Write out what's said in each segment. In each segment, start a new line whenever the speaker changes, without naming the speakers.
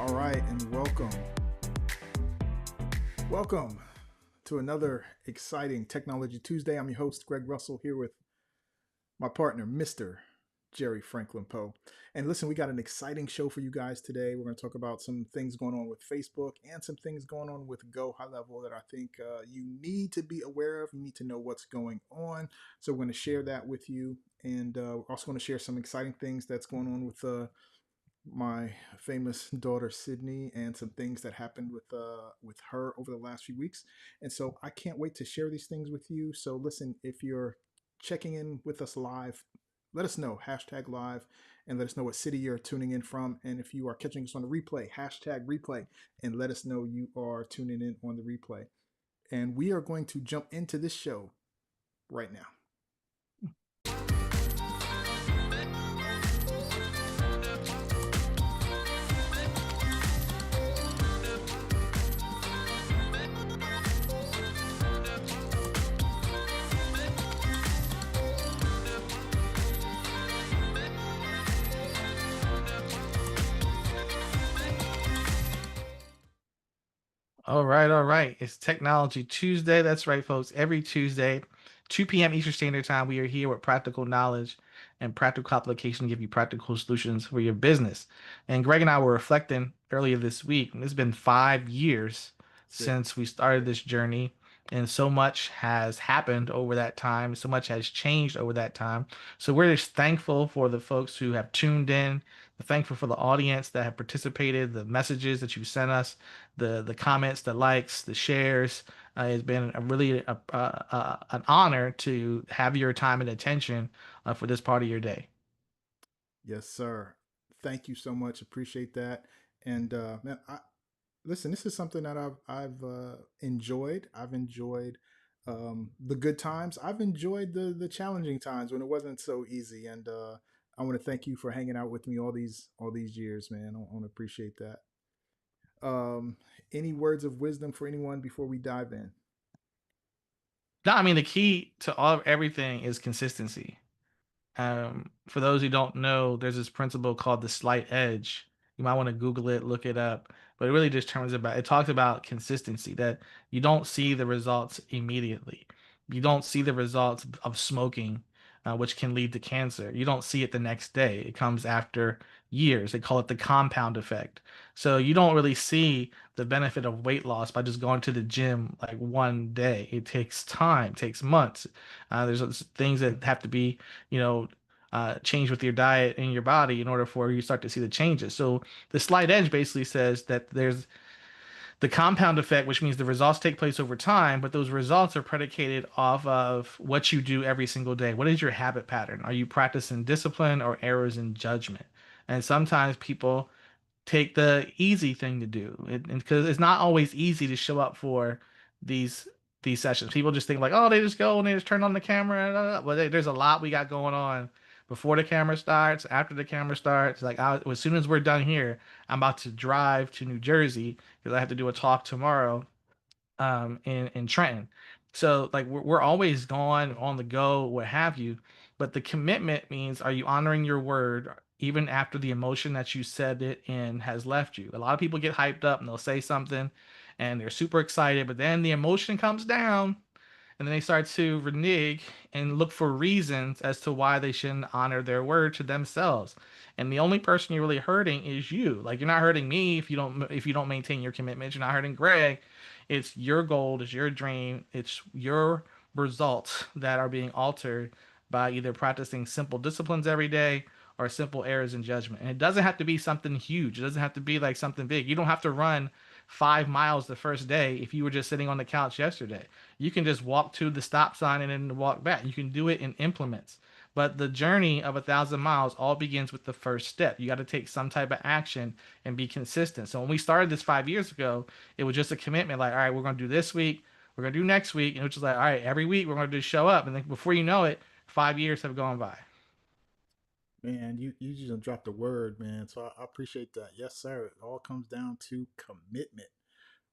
All right, and welcome. Welcome to another exciting Technology Tuesday. I'm your host, Greg Russell, here with my partner, Mr. Jerry Franklin Poe. And listen, we got an exciting show for you guys today. We're going to talk about some things going on with Facebook and some things going on with Go High Level that I think you need to be aware of. You need to know what's going on. So we're going to share that with you. And we're also going to share some exciting things that's going on with my famous daughter Sydney and some things that happened with her over the last few weeks. And so I can't wait to share these things with you. So listen, if you're checking in with us live, let us know, hashtag live, and let us know what city you're tuning in from. And if you are catching us on the replay, hashtag replay, and let us know you are tuning in on the replay. And we are going to jump into this show right now.
All right, all right. It's Technology Tuesday. That's right, folks. Every Tuesday, 2 p.m. Eastern Standard Time, we are here with practical knowledge and practical application to give you practical solutions for your business. And Greg and I were reflecting earlier this week, and it's been 5 years
That's it.
since we started this journey, and so much has happened over that time. So much has changed over that time. So we're just thankful for the folks who have tuned in, thankful for the audience that have participated, the messages that you sent us, the comments, the likes, the shares. It's been an honor to have your time and attention for this part of your day.
Yes, sir. Thank you so much. Appreciate that. And man, listen, this is something that I've enjoyed. I've enjoyed the good times. I've enjoyed the challenging times when it wasn't so easy. And I want to thank you for hanging out with me all these years, man. I want to appreciate that. Um, any words of wisdom for anyone before we dive in?
No, I mean the key to all of everything is consistency. For those who don't know, there's this principle called the slight edge. You might want to Google it, look it up, but it really just turns about it talks about consistency that you don't see the results immediately. You don't see the results of smoking, which can lead to cancer. You don't see it the next day. It comes after years. They call it the compound effect. So you don't really see the benefit of weight loss by just going to the gym like one day. It takes time, takes months. There's things that have to be, you know, change with your diet and your body in order for you to start to see the changes. So the slight edge basically says that there's the compound effect, which means the results take place over time, but those results are predicated off of what you do every single day. What is your habit pattern? Are you practicing discipline or errors in judgment? And sometimes people take the easy thing to do, because it's not always easy to show up for these these sessions. People just think like, oh, they just go and they just turn on the camera. But there's a lot we got going on before the camera starts, after the camera starts. Like as soon as we're done here, I'm about to drive to New Jersey because I have to do a talk tomorrow in Trenton. So like we're always gone on the go, what have you. But the commitment means, are you honoring your word even after the emotion that you said it in has left you? A lot of people get hyped up and they'll say something and they're super excited, but then the emotion comes down and then they start to renege and look for reasons as to why they shouldn't honor their word to themselves. And the only person you're really hurting is you. Like you're not hurting me if you don't maintain your commitments. You're not hurting Greg. It's your goal, it's your dream, it's your results that are being altered by either practicing simple disciplines every day or simple errors in judgment. And it doesn't have to be something huge. It doesn't have to be like something big. You don't have to run 5 miles the first day if you were just sitting on the couch yesterday. You can just walk to the stop sign and then walk back. You can do it in implements. But the journey of 1,000 miles all begins with the first step. You got to take some type of action and be consistent. So when we started this 5 years ago, it was just a commitment like, all right, we're going to do this week, we're going to do next week. And it was just like, all right, every week we're going to just show up. And then before you know it, 5 years have gone by.
Man, you just dropped the word, man. So I appreciate that. Yes, sir. It all comes down to commitment.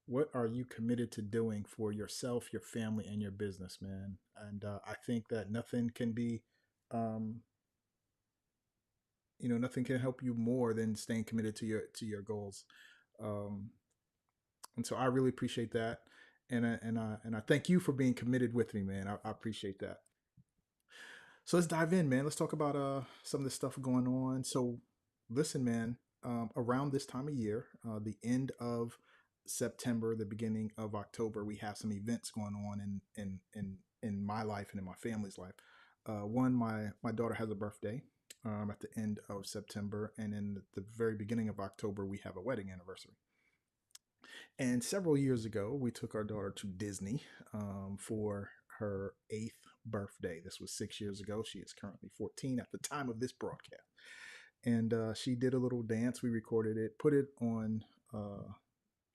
What are you committed to doing for yourself, your family, and your business, man? And I think that nothing can be, um, nothing can help you more than staying committed to your goals. Um, and so I really appreciate that, and I thank you for being committed with me, man. I appreciate that. So let's dive in, man. Let's talk about some of this stuff going on. So listen, man. Around this time of year, the end of September, the beginning of October, we have some events going on in my life and in my family's life. One, my daughter has a birthday at the end of September, and in the very beginning of October, we have a wedding anniversary. And several years ago, we took our daughter to Disney for her eighth birthday. This was 6 years ago. She is currently 14 at the time of this broadcast. And she did a little dance. We recorded it, put it on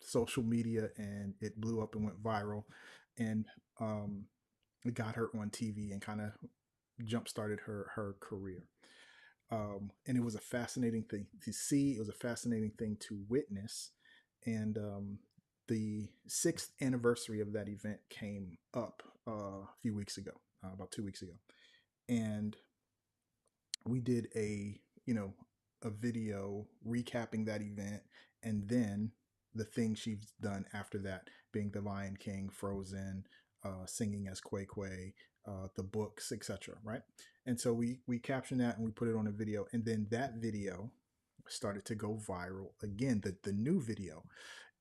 social media, and it blew up and went viral. And it got her on TV and kind of jump started her career. And it was a fascinating thing to see. It was a fascinating thing to witness. And the sixth anniversary of that event came up a few weeks ago, about 2 weeks ago, and we did a video recapping that event, and then the things she's done after that, being the Lion King, Frozen, singing as Quay Quay, the books, etc. Right, and so we captioned that and we put it on a video, and then that video started to go viral again. The new video,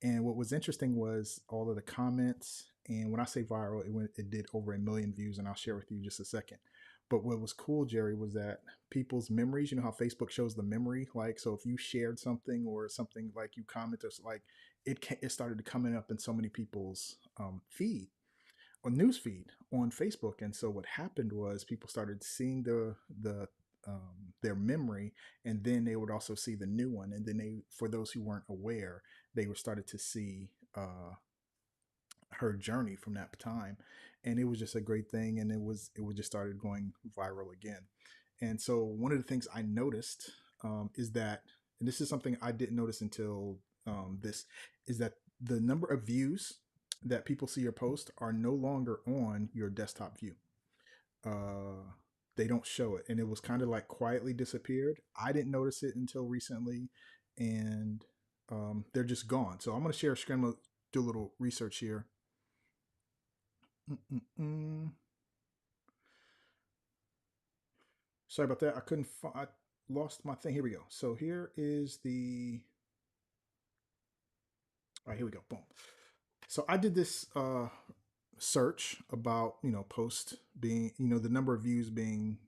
and what was interesting was all of the comments. And when I say viral, it did over 1 million views, and I'll share with you in just a second. But what was cool, Jerry, was that people's memories, you know how Facebook shows the memory, like, so if you shared something or something, like you commented, like it started to coming up in so many people's feed or news feed on Facebook. And so what happened was people started seeing their memory, and then they would also see the new one. And then for those who weren't aware, they were started to see her journey from that time, and it was just a great thing. And it was just started going viral again. And so one of the things I noticed is that, and this is something I didn't notice until this, is that the number of views that people see your post are no longer on your desktop view. Uh, they don't show it, and it was kind of like quietly disappeared. I didn't notice it until recently, and they're just gone. So I'm going to share a screen. I'm gonna do a little research here. Mm-mm-mm. Sorry about that. I couldn't. I lost my thing. Here we go. So here is the. All right, here we go. Boom. So I did this search about post being the number of views being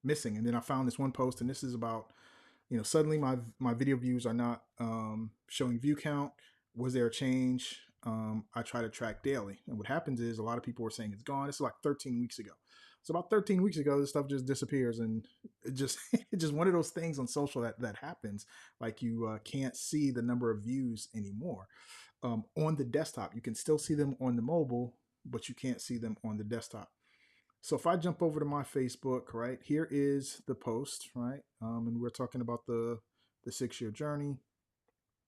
missing, and then I found this one post, and this is about suddenly my video views are not showing view count. Was there a change? I try to track daily, and what happens is a lot of people were saying it's gone. This is like 13 weeks ago. So about 13 weeks ago, this stuff just disappears, and it just it's just one of those things on social that happens. Like you can't see the number of views anymore on the desktop. You can still see them on the mobile, but you can't see them on the desktop. So if I jump over to my Facebook, right, here is the post, right, and we're talking about the 6 year journey,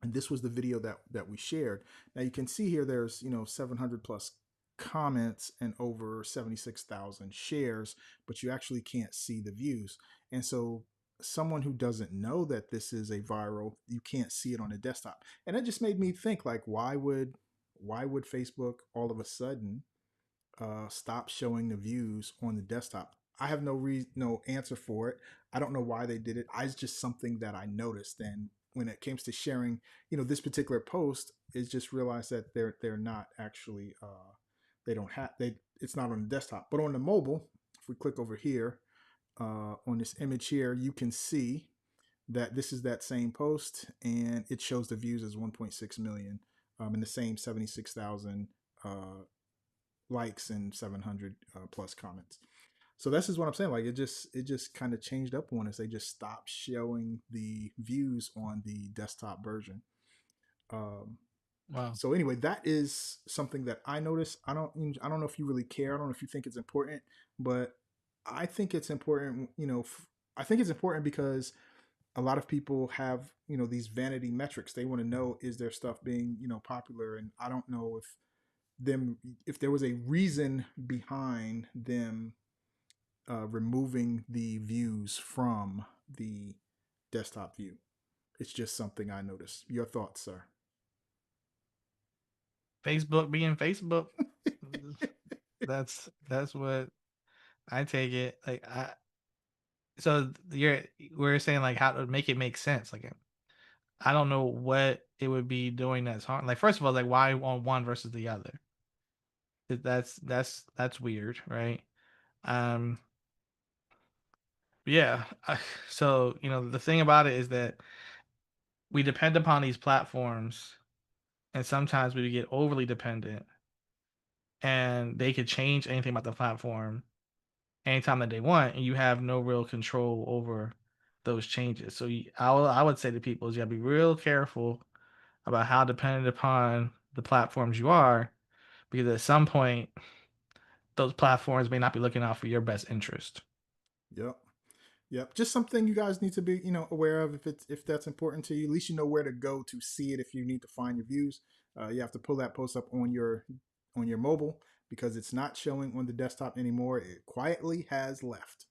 and this was the video that we shared. Now you can see here there's 700 plus comments and over 76,000 shares, but you actually can't see the views. And so someone who doesn't know that this is a viral, you can't see it on a desktop. And that just made me think, like, why would Facebook all of a sudden stop showing the views on the desktop? I have no answer for it. I don't know why they did it. It's just something that I noticed, and when it comes to sharing, this particular post, is just realized that they're not actually they don't have they it's not on the desktop, but on the mobile. If we click over here on this image here, you can see that this is that same post, and it shows the views as 1.6 million, and the same 76,000 likes and 700 plus comments. So this is what I'm saying. Like it just kind of changed up on us. They just stopped showing the views on the desktop version. Um,
Wow.
so anyway, that is something that I noticed. I don't know if you really care. I don't know if you think it's important, but I think it's important. I think it's important because a lot of people have these vanity metrics. They want to know, is their stuff being popular, and I don't know if there was a reason behind them removing the views from the desktop view. It's just something I noticed. Your thoughts, sir?
Facebook being Facebook. That's what I take it. Like so you're we're saying like how to make it make sense. Like I don't know what it would be doing that's hard. Like first of all, like why on one versus the other? That's weird, right? Um, yeah. So the thing about it is that we depend upon these platforms, and sometimes we get overly dependent, and they could change anything about the platform anytime that they want, and you have no real control over those changes. So I would say to people is you gotta be real careful about how dependent upon the platforms you are, because at some point those platforms may not be looking out for your best interest.
Yep. Yep. Just something you guys need to be, aware of if that's important to you. At least you know where to go to see it if you need to find your views. You have to pull that post up on your mobile because it's not showing on the desktop anymore. It quietly has left.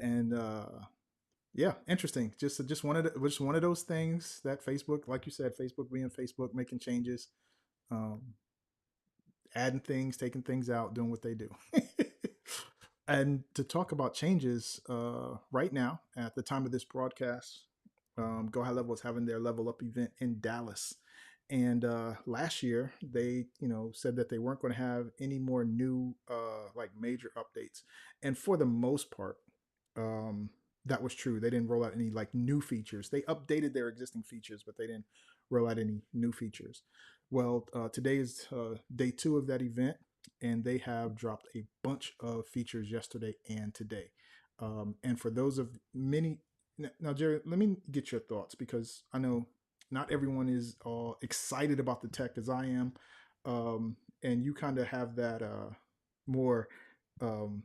And yeah, interesting. Just one of those things that Facebook, like you said, Facebook being Facebook, making changes, um, adding things, taking things out, doing what they do. And to talk about changes, right now at the time of this broadcast, Go High Level is having their Level Up event in Dallas. And last year, they said that they weren't going to have any more new like major updates. And for the most part, um, that was true. They didn't roll out any like new features. They updated their existing features, but they didn't roll out any new features. Well, today is day two of that event, and they have dropped a bunch of features yesterday and today. And for those of many, now, Jerry, let me get your thoughts because I know not everyone is excited about the tech as I am, and you kind of have that more um,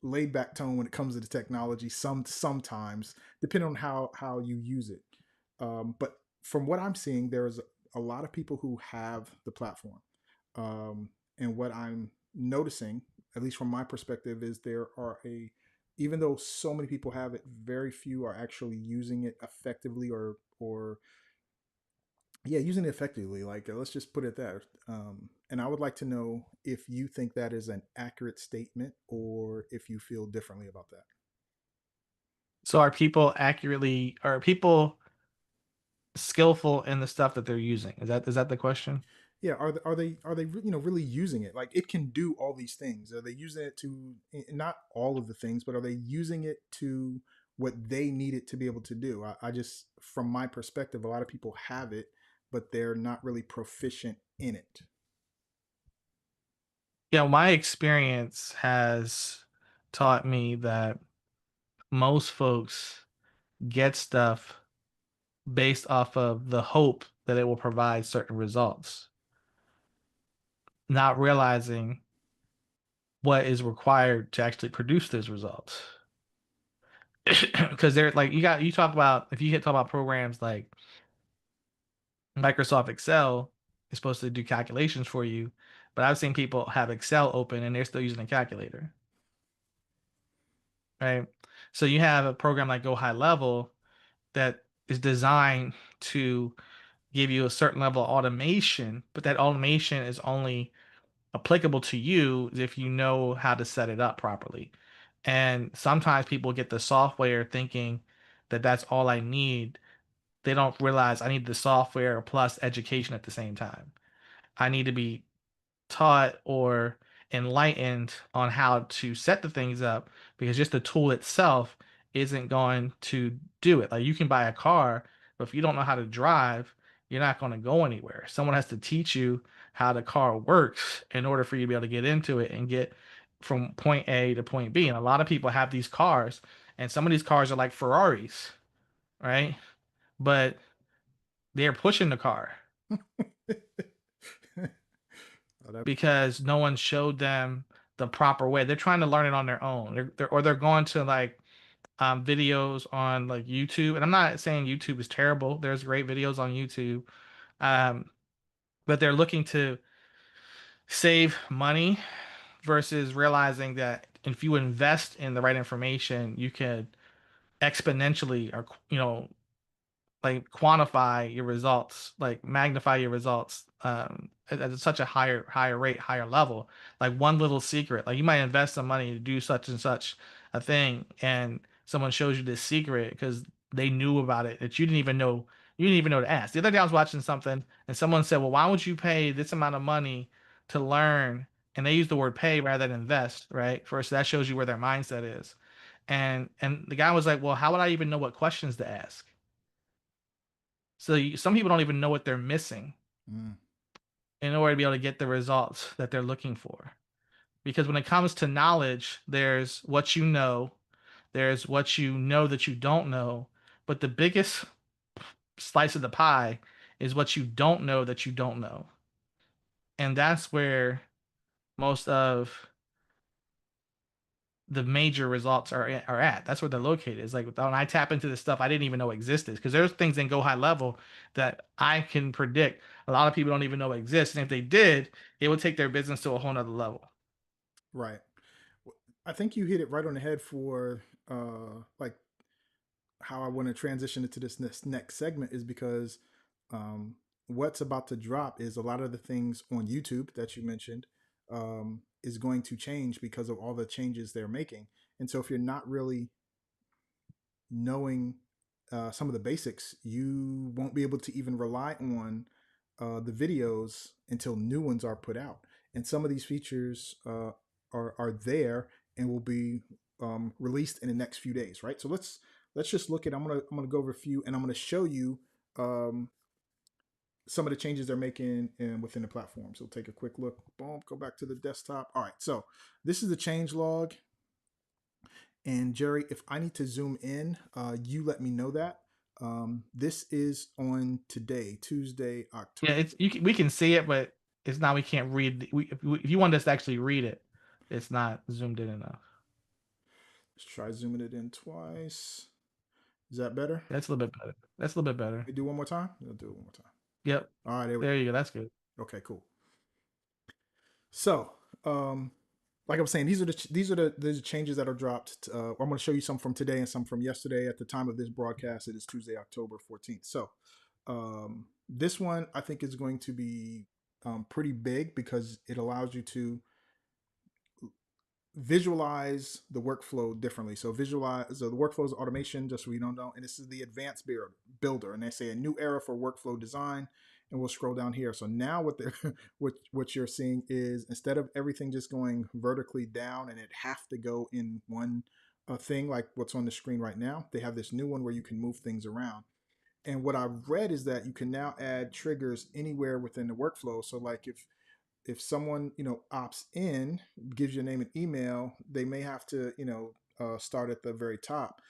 laid back tone when it comes to the technology. Sometimes, depending on how you use it. But from what I'm seeing, there's a lot of people who have the platform, and what I'm noticing, at least from my perspective, is there are a even though so many people have it, very few are actually using it effectively or yeah, using it effectively. Like let's just put it there. And I would like to know if you think that is an accurate statement or if you feel differently about that.
So are people skillful in the stuff that they're using? Is that the question?
Yeah, are they really using it? Like it can do all these things. Are they using it to not all of the things, but are they using it to what they need it to be able to do? I just from my perspective, a lot of people have it, but they're not really proficient in it.
Yeah, my experience has taught me that most folks get stuff based off of the hope that it will provide certain results, not realizing what is required to actually produce those results. Because they're like you talk about if you talk about programs like Microsoft Excel is supposed to do calculations for you, but I've seen people have Excel open and they're still using a calculator, right? So you have a program like Go High Level that is designed to give you a certain level of automation, but that automation is only applicable to you if you know how to set it up properly. And sometimes people get the software thinking that that's all I need. They don't realize I need the software plus education at the same time. I need to be taught or enlightened on how to set the things up because just the tool itself isn't going to do it. Like you can buy a car, but if you don't know how to drive, you're not going to go anywhere. Someone has to teach you how the car works in order for you to be able to get into it and get from point A to point B. And a lot of people have these cars, and some of these cars are like Ferraris, right? But they're pushing the car
Oh, that
because no one showed them the proper way. They're trying to learn it on their own. They're going to like videos on like YouTube. And I'm not saying YouTube is terrible. There's great videos on YouTube. Um, but they're looking to save money versus realizing that if you invest in the right information, you can exponentially or like quantify your results, like magnify your results at such a higher rate, higher level. Like one little secret, like you might invest some money to do such and such a thing, and someone shows you this secret because they knew about it that you didn't even know to ask. The other day I was watching something and someone said, "Well, why would you pay this amount of money to learn?" And they use the word pay rather than invest, right? First, that shows you where their mindset is. And the guy was like, "Well, how would I even know what questions to ask?" So some people don't even know what they're missing
Mm,
in order to be able to get the results that they're looking for. Because when it comes to knowledge, there's what you know, there's what you know that you don't know, but the biggest slice of the pie is what you don't know that you don't know. And that's where most of the major results are at. That's where they're located. It's like when I tap into this stuff I didn't even know existed because there's things in Go High Level that I can predict a lot of people don't even know exist, and if they did, it would take their business to a whole nother level.
right. I think you hit it right on the head for like how I want to transition into this next segment is because um, what's about to drop is a lot of the things on YouTube that you mentioned is going to change because of all the changes they're making. And so if you're not really knowing some of the basics, you won't be able to even rely on the videos until new ones are put out. And some of these features are there and will be released in the next few days, right? So let's just look at. I'm gonna go over a few, and I'm gonna show you um, some of the changes they're making within the platform. So take a quick look. Boom, go back to the desktop. All right, so this is the change log. And Jerry, if I need to zoom in, you let me know that. This is on today, Tuesday,
Yeah,
October.
we can see it, but it's not we can't read. If you want us to actually read it, it's not zoomed in enough.
Let's try zooming it in twice. Is that better?
That's a little bit better. That's a little bit better.
We do one more time? We'll do it one more time.
Yep.
All right, there we
There
go.
you go. That's good.
Okay, cool. So, like I was saying, these are the changes that are dropped. I'm going to show you some from today and some from yesterday. At the time of this broadcast, it is Tuesday, October 14th. So, this one I think is going to be pretty big because it allows you to visualize the workflow differently. So visualize so the workflow is automation, just so we don't know. And this is the advanced builder, and they say a new era for workflow design. And we'll scroll down here. So now what they're what you're seeing is instead of everything just going vertically down and it have to go in one thing like what's on the screen right now, they have this new one where you can move things around. And what I've read is that you can now add triggers anywhere within the workflow. So like if someone opts in, gives your name and email, they may have to start at the very top.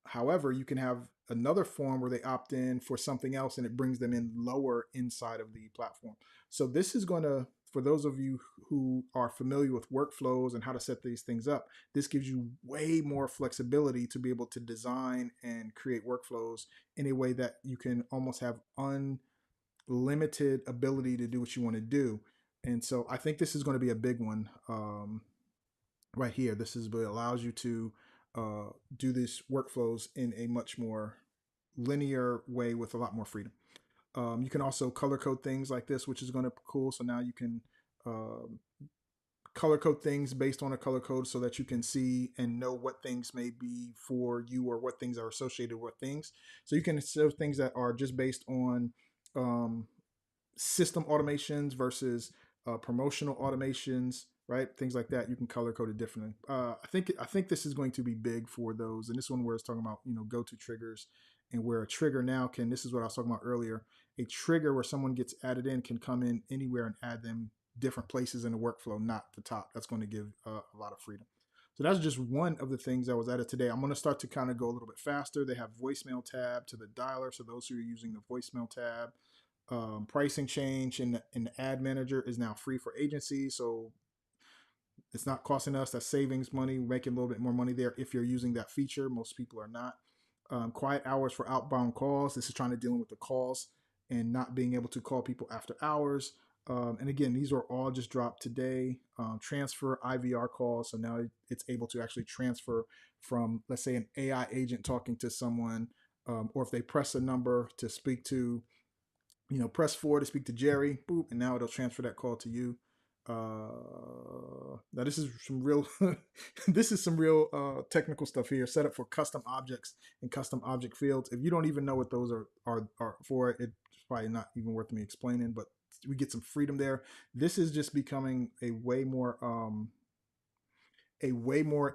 However, you can have another form where they opt in for something else and it brings them in lower inside of the platform. So this is going to, for those of you who are familiar with workflows and how to set these things up, this gives you way more flexibility to be able to design and create workflows in a way that you can almost have limited ability to do what you want to do. And so I think this is going to be a big one right here. This is what allows you to do these workflows in a much more linear way with a lot more freedom. You can also color code things like this, which is going to be cool. So now you can um color code things based on a color code so that you can see and know what things may be for you or what things are associated with things. So you can show things that are just based on um, system automations versus promotional automations, right? Things like that. You can color code it differently. I think this is going to be big for those. And this one where it's talking about go to triggers and where a trigger now can. This is what I was talking about earlier. A trigger where someone gets added in can come in anywhere and add them different places in the workflow, not the top. That's going to give a lot of freedom. So that's just one of the things that was added today. I'm going to start to kind of go a little bit faster. They have voicemail tab to the dialer. So those who are using the voicemail tab, pricing change in the ad manager is now free for agencies. So it's not costing us. That savings money. We're making a little bit more money there if you're using that feature. Most people are not. Quiet hours for outbound calls. This is trying to deal with the calls and not being able to call people after hours. And again, these are all just dropped today. Transfer IVR calls. So now it's able to actually transfer from, let's say, an AI agent talking to someone. or if they press a number to speak to, press 4 to speak to Jerry, boop, and now it'll transfer that call to you. Now this is some real this is some real technical stuff here, set up for custom objects and custom object fields. If you don't even know what those are for, it's probably not even worth me explaining, but we get some freedom there. This is just becoming a way more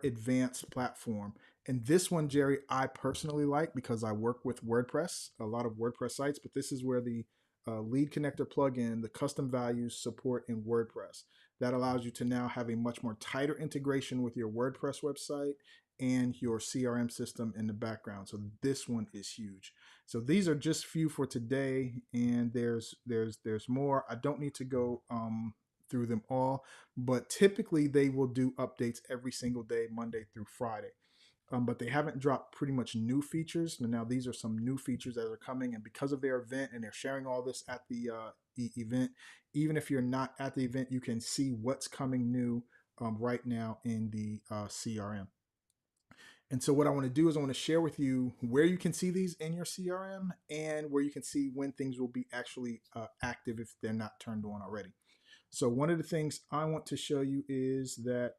advanced platform. And this one, Jerry, I personally like because I work with WordPress, a lot of WordPress sites, but this is where the lead connector plugin, the custom values support in WordPress. That allows you to now have a much more tighter integration with your WordPress website and your CRM system in the background. So this one is huge. So these are just few for today, and there's more. I don't need to go through them all, but typically they will do updates every single day, Monday through Friday. But they haven't dropped pretty much new features. Now these are some new features that are coming, and because of their event and they're sharing all this at the event, even if you're not at the event, you can see what's coming new right now in the CRM. And so what I want to do is I want to share with you where you can see these in your CRM and where you can see when things will be actually active if they're not turned on already. So one of the things I want to show you is that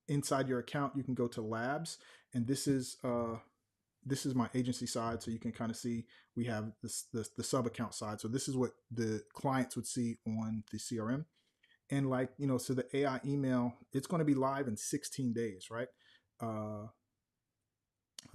inside your account, you can go to labs, and this is my agency side. So you can kind of see we have the sub account side. So this is what the clients would see on the CRM. And so the AI email, it's going to be live in 16 days, right? Uh,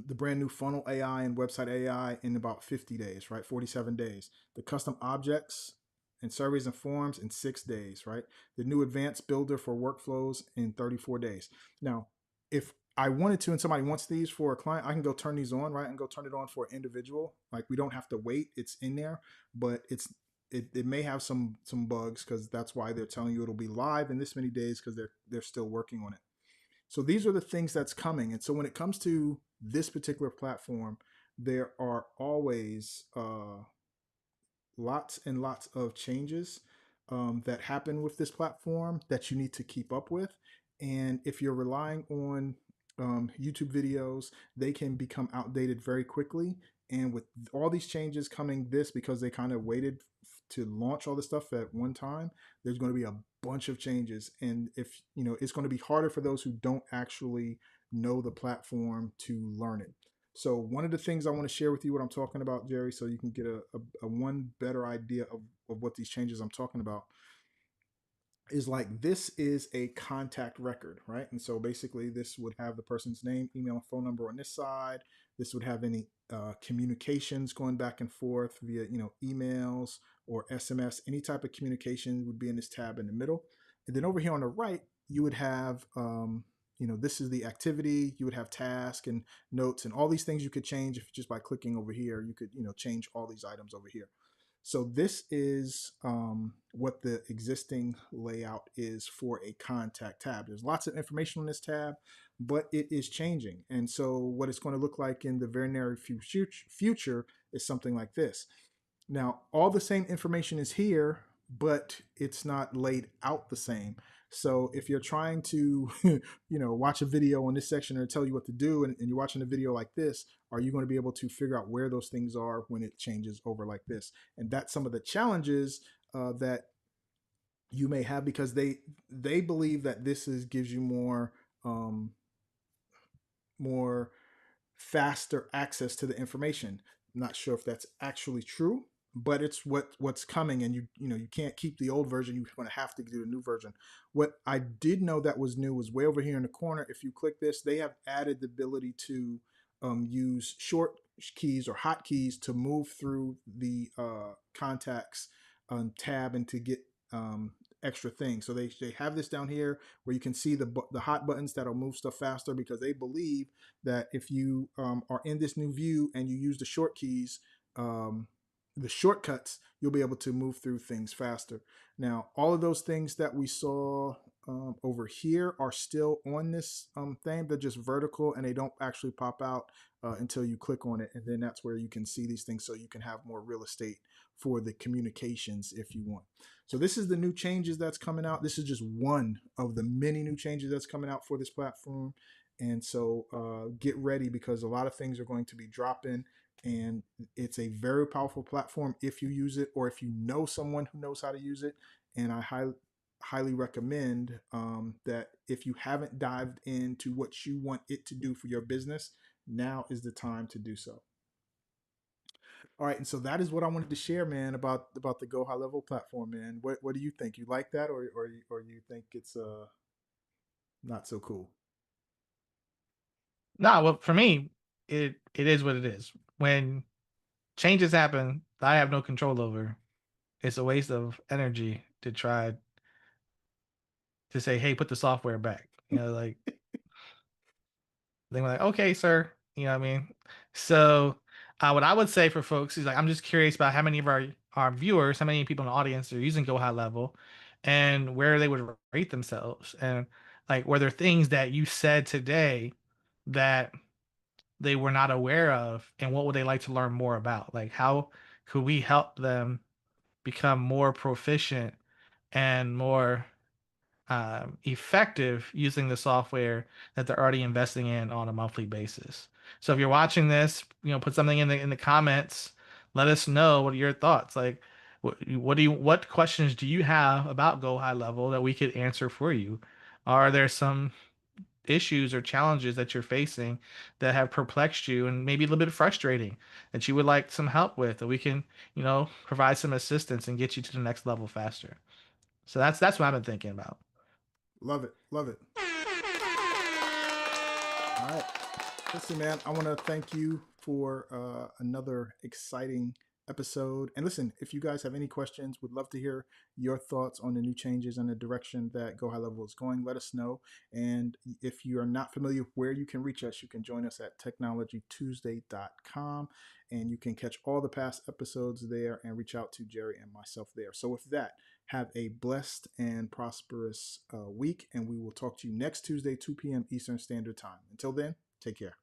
the brand new funnel AI and website AI in about 50 days, right? 47 days. The custom objects and surveys and forms in 6 days, right? The new advanced builder for workflows in 34 days. Now, if I wanted to and somebody wants these for a client, I can go turn these on, right? And go turn it on for an individual. Like we don't have to wait. It's in there, but it may have some bugs because that's why they're telling you it'll be live in this many days because they're still working on it. So these are the things that's coming. And so when it comes to this particular platform, there are always lots and lots of changes that happen with this platform that you need to keep up with. And if you're relying on YouTube videos, they can become outdated very quickly. And with all these changes coming, because they kind of waited to launch all this stuff at one time, there's going to be a bunch of changes. And if it's going to be harder for those who don't actually know the platform to learn it. So one of the things I want to share with you what I'm talking about, Jerry, so you can get a one better idea of what these changes I'm talking about is like this is a contact record, right? And so basically this would have the person's name, email, and phone number on this side. This would have any communications going back and forth via emails or SMS. Any type of communication would be in this tab in the middle. And then over here on the right, you would have this is the activity. You would have task and notes and all these things you could change if just by clicking over here. You could change all these items over here. So this is what the existing layout is for a contact tab. There's lots of information on this tab, but it is changing. And so what it's going to look like in the very near future is something like this. Now, all the same information is here, but it's not laid out the same. So if you're trying to, watch a video on this section or tell you what to do, and you're watching a video like this, are you going to be able to figure out where those things are when it changes over like this? And that's some of the challenges that you may have because they believe that gives you more faster access to the information. I'm not sure if that's actually true, but it's what's coming, and you can't keep the old version. You're going to have to do the new version. What I did know that was new was way over here in the corner. If you click this, they have added the ability to use short keys or hotkeys to move through the contacts tab and to get extra things. So they have this down here where you can see the hot buttons that'll move stuff faster because they believe that if you are in this new view and you use the short keys, the shortcuts, you'll be able to move through things faster. Now, all of those things that we saw over here are still on this thing. They're just vertical and they don't actually pop out until you click on it. And then that's where you can see these things so you can have more real estate for the communications if you want. So this is the new changes that's coming out. This is just one of the many new changes that's coming out for this platform. And so get ready because a lot of things are going to be dropping and it's a very powerful platform if you use it or if you know someone who knows how to use it. And I highly recommend that if you haven't dived into what you want it to do for your business, now is the time to do so. All right, and so that is what I wanted to share, man, about the Go High Level platform, man. What do you think? You like that, or you think it's not so cool?
No, well, for me, it is what it is. When changes happen that I have no control over, it's a waste of energy to try to say, "Hey, put the software back." Like they were like, "Okay, sir." You know what I mean? So, what I would say for folks is like, I'm just curious about how many of our viewers, how many people in the audience are using Go High Level, and where they would rate themselves, and like, were there things that you said today that they were not aware of, and what would they like to learn more about? Like, how could we help them become more proficient and more effective using the software that they're already investing in on a monthly basis? So if you're watching this, put something in the comments. Let us know what are your thoughts. Like, what questions do you have about Go High Level that we could answer for you? Are there some issues or challenges that you're facing that have perplexed you and maybe a little bit frustrating that you would like some help with, that we can, provide some assistance and get you to the next level faster? So that's what I've been thinking about.
Love it, love it. All right. Listen, man, I want to thank you for another exciting episode. And listen, if you guys have any questions, would love to hear your thoughts on the new changes and the direction that Go High Level is going. Let us know. And if you are not familiar with where you can reach us, you can join us at technologytuesday.com, and you can catch all the past episodes there and reach out to Jerry and myself there. So with that, have a blessed and prosperous week, and we will talk to you next Tuesday, 2 p.m. Eastern Standard Time. Until then, take care.